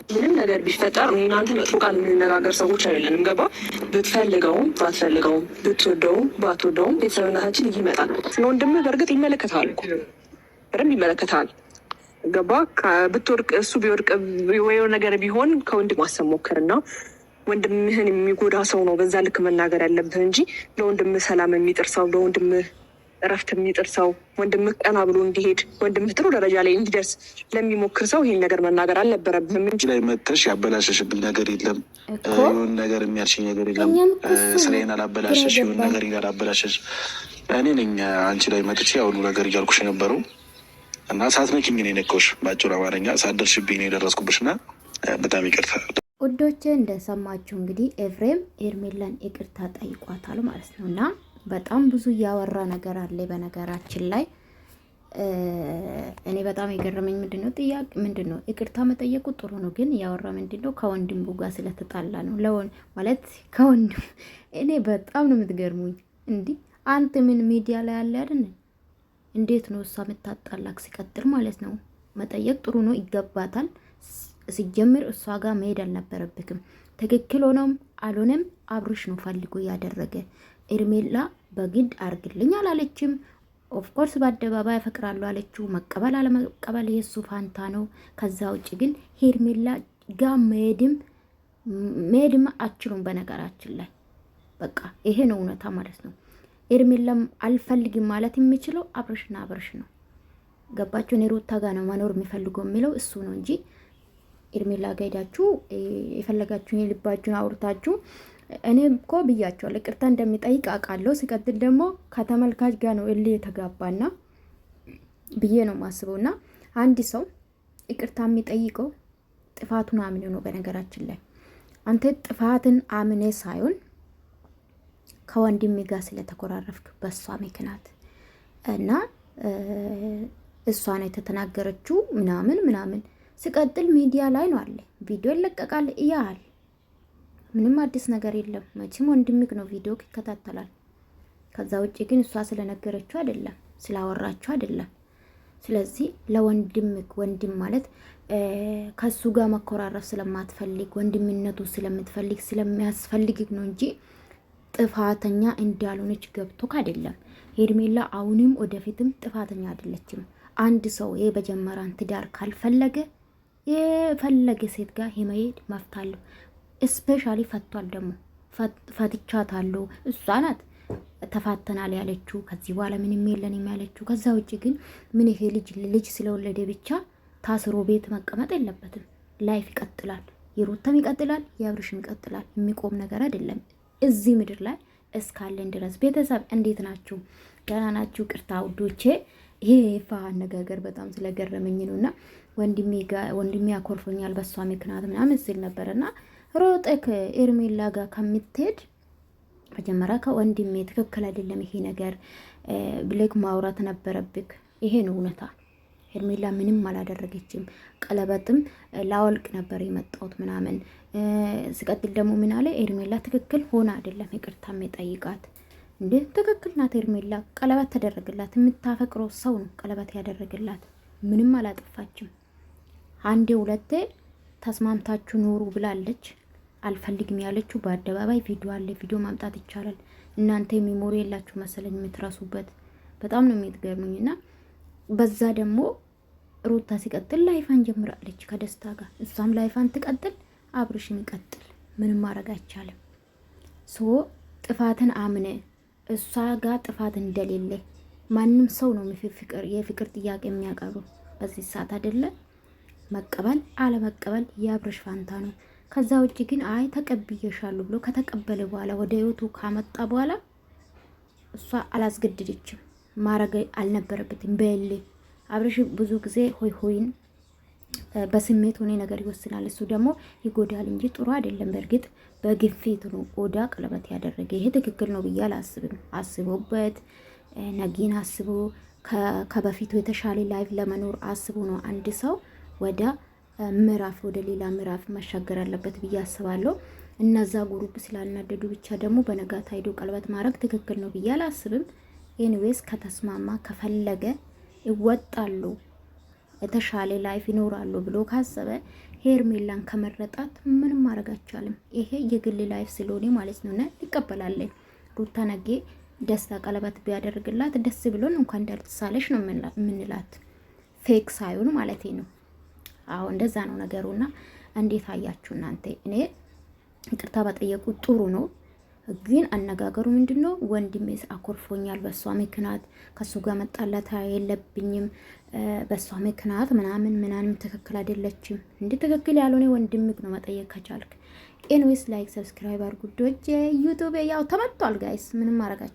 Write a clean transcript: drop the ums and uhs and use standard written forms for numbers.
ምንም ነገር ቢፈጠር እናንተ መጥፎ ቃል የምንነጋገር ሰዎች አይደለንም። ገባ? ብትፈልገውም ባትፈልገውም ብትወደውም ባትወደውም ቤተሰብነታችን ይመጣል። ወንድምህ በእርግጥ ይመለከታል፣ በደንብ ይመለከታል። ገባ? ብትወድቅ እሱ ቢወድቅ ወይ ነገር ቢሆን ከወንድም ማሰብ ሞክርና ወንድምህን የሚጎዳ ሰው ነው በዛ ልክ መናገር ያለብህ እንጂ ለወንድምህ ሰላም የሚጥር ሰው፣ ለወንድምህ እረፍት የሚጥር ሰው፣ ወንድምህ ቀና ብሎ እንዲሄድ፣ ወንድምህ ጥሩ ደረጃ ላይ እንዲደርስ ለሚሞክር ሰው ይህን ነገር መናገር አልነበረብህም እንጂ ላይ መጥተሽ ያበላሸሽብኝ ነገር የለም። የሆን ነገር የሚያልሽኝ ነገር የለም። ስራዬን አላበላሸሽ፣ የሆን ነገር አላበላሸሽ። እኔ ነኝ አንቺ ላይ መጥቼ ያሁኑ ነገር እያልኩሽ የነበረው እና ሳትነኪኝ ነው የነካሁሽ። በአጭሩ አማርኛ ሳትደርሽብኝ ነው የደረስኩብሽ እና በጣም ይቅርታ ውዶቼ። እንደሰማችሁ እንግዲህ ኤፍሬም ሄርሜላን ይቅርታ ጠይቋታል ማለት ነው እና በጣም ብዙ እያወራ ነገር አለ። በነገራችን ላይ እኔ በጣም የገረመኝ ምንድነው ጥያቄ ምንድነው ይቅርታ መጠየቁ ጥሩ ነው፣ ግን ያወራ ምንድነው ከወንድሙ ጋር ስለተጣላ ነው ማለት ከወንድሙ። እኔ በጣም ነው የምትገርሙኝ። እንዲህ አንተ ምን ሚዲያ ላይ ያለ አይደል? እንዴት ነው እሷ የምታጣላክ? ሲቀጥል ማለት ነው መጠየቅ ጥሩ ነው፣ ይገባታል። ሲጀምር እሷ ጋር መሄድ አልነበረብክም። ትክክል ሆኖም አልሆነም አብርሽ ነው ፈልጎ ያደረገ። ሄርሜላ በግድ አርግልኝ አላለችም። ኦፍኮርስ በአደባባይ ያፈቅራለሁ አለችው። መቀበል አለመቀበል የሱ ፋንታ ነው። ከዛ ውጭ ግን ሄርሜላ ጋር መሄድም አችሉም። በነገራችን ላይ በቃ ይሄ ነው እውነታ ማለት ነው። ሄርሜላም አልፈልግም ማለት የሚችለው አብርሽና አብርሽ ነው። ገባችሁ? እኔ ሩታ ጋር ነው መኖር የሚፈልገው የሚለው እሱ ነው እንጂ ሄርሜላ ጋር ሄዳችሁ የፈለጋችሁን የልባችሁን አውርታችሁ እኔ እኮ ብያቸዋለሁ ይቅርታ እንደሚጠይቅ አውቃለሁ። ሲቀጥል ደግሞ ከተመልካች ጋር ነው እልህ የተጋባና ብዬ ነው ማስበውና አንድ ሰው ይቅርታ የሚጠይቀው ጥፋቱን አምኔ ነው። በነገራችን ላይ አንተ ጥፋትን አምኔ ሳይሆን ከወንድሜ ጋር ስለተኮራረፍክ በሷ ምክንያት እና እሷ ነው የተናገረችው ምናምን። ሲቀጥል ሚዲያ ላይ ነው አለ ቪዲዮ ይለቀቃል እያል ምንም አዲስ ነገር የለም። መቼም ወንድምክ ነው ቪዲዮ ይከታተላል። ከዛ ውጪ ግን እሷ ስለነገረችው አይደለም ስላወራችው አይደለም። ስለዚህ ለወንድምክ ወንድም ማለት ከሱ ጋር መኮራረፍ ስለማትፈልግ ወንድምነቱ ስለምትፈልግ ስለሚያስፈልግ ነው እንጂ ጥፋተኛ እንዳልሆነች ገብቶክ አይደለም። ሄርሜላ አሁንም ወደፊትም ጥፋተኛ አይደለችም። አንድ ሰው ይሄ በጀመራን ትዳር ካልፈለገ የፈለገ ሴት ጋር የመሄድ መብት አለው። ስፔሻሊ ፈቷል። ደግሞ ፈትቻታለሁ እሷ ናት ተፋተናል ያለችው። ከዚህ በኋላ ምንም የለንም ያለችው። ከዛ ውጭ ግን ምን ይሄ ልጅ ስለወለደ ብቻ ታስሮ ቤት መቀመጥ የለበትም። ላይፍ ይቀጥላል። የሩታም ይቀጥላል፣ የአብርሽም ይቀጥላል። የሚቆም ነገር አይደለም እዚህ ምድር ላይ እስካለን ድረስ። ቤተሰብ እንዴት ናችሁ? ደህና ናችሁ? ቅርታ ውዶቼ ይሄ ይፋ አነጋገር በጣም ስለገረመኝ ነውና ወንድሜ አኮርፎኛል በሷ ምክንያት ምናምን ሲል ነበርና ሮጠክ ሄርሜላ ጋር ከምትሄድ መጀመሪያ ከወንድሜ ትክክል አይደለም ይሄ ነገር ብለክ ማውራት ነበረብክ። ይሄ ነው እውነታ። ሄርሜላ ምንም አላደረገችም። ቀለበትም ላወልቅ ነበር የመጣሁት ምናምን። ሲቀጥል ደግሞ ምን አለ ሄርሜላ ትክክል ሆነ አይደለም ይቅርታ የጠይቃት እንዴ? ትክክል ናት ሄርሜላ። ቀለበት ተደረገላት። የምታፈቅረው ሰው ነው ቀለበት ያደረገላት። ምንም አላጠፋችም። አንዴ ሁለቴ ተስማምታችሁ ኑሩ ብላለች። አልፈልግም ያለችው በአደባባይ ቪዲዮ አለ። ቪዲዮ ማምጣት ይቻላል። እናንተ ሚሞሪ የላችሁ መሰለኝ የምትረሱበት። በጣም ነው የምትገርሙኝና በዛ ደግሞ ሩታ ሲቀጥል ላይፋን ጀምራለች ከደስታ ጋር። እሷም ላይፋን ትቀጥል፣ አብርሽም ይቀጥል። ምንም ማድረግ አይቻልም። ጥፋትን አምነ እሷ ጋር ጥፋት እንደሌለ ማንም ሰው ነው የፍቅር ጥያቄ የሚያቀርቡ በዚህ ሰዓት አይደለ? መቀበል አለመቀበል የአብርሽ ፋንታ ነው። ከዛ ውጪ ግን አይ ተቀብዬሻለሁ ብሎ ከተቀበለ በኋላ ወደ ህይወቱ ካመጣ በኋላ እሷ አላስገድደችም። ማረግ አልነበረበትም። በሌ አብርሽ ብዙ ጊዜ ሆይን በስሜት ሆነ ነገር ይወስናል። እሱ ደግሞ ይጎዳል እንጂ ጥሩ አይደለም። በእርግጥ በግፊት ነው ቆዳ ቀለበት ያደረገ። ይሄ ትክክል ነው ብዬ አላስብም። አስቦበት ነጊን አስቦ ከበፊቱ የተሻለ ላይፍ ለመኖር አስቦ ነው አንድ ሰው ወደ ሌላ ምዕራፍ መሻገር አለበት ብዬ አስባለሁ። እነዛ ጉሩብ ስላልናደዱ ብቻ ደግሞ በነጋታ ሄዶ ቀለበት ማድረግ ትክክል ነው ብዬ አላስብም። ኤኒዌይስ ከተስማማ ከፈለገ ይወጣሉ የተሻለ ላይፍ ይኖራሉ ብሎ ካሰበ ሄርሜላን ከመረጣት ምንም ማድረግ አይቻልም። ይሄ የግል ላይፍ ስለሆነ ማለት ነው። እና ይቀበላለን። ሩታ ነገ ደስታ ቀለበት ቢያደርግላት ደስ ብሎን እንኳን ደስ አለሽ ነው የምንላት፣ ፌክ ሳይሆን ማለት ነው። አዎ እንደዛ ነው ነገሩና እንዴት አያችሁ እናንተ? እኔ ይቅርታ በጠየቁ ጥሩ ነው፣ ግን አነጋገሩ ምንድነው? ወንድሜ አኮርፎኛል፣ በሷ ምክንያት ከሱ ጋር መጣላት የለብኝም፣ በሷ ምክንያት ምናምን ትክክል አይደለችም። እንዴ ትክክል ያልሆነ ወንድምክ ነው መጠየቅ ከቻልክ። ኤንዌስ ላይክ ሰብስክራይብ አድርጉ። ዩቲዩብ ያው ተመቷል ጋይስ፣ ምንም ማረጋችሁ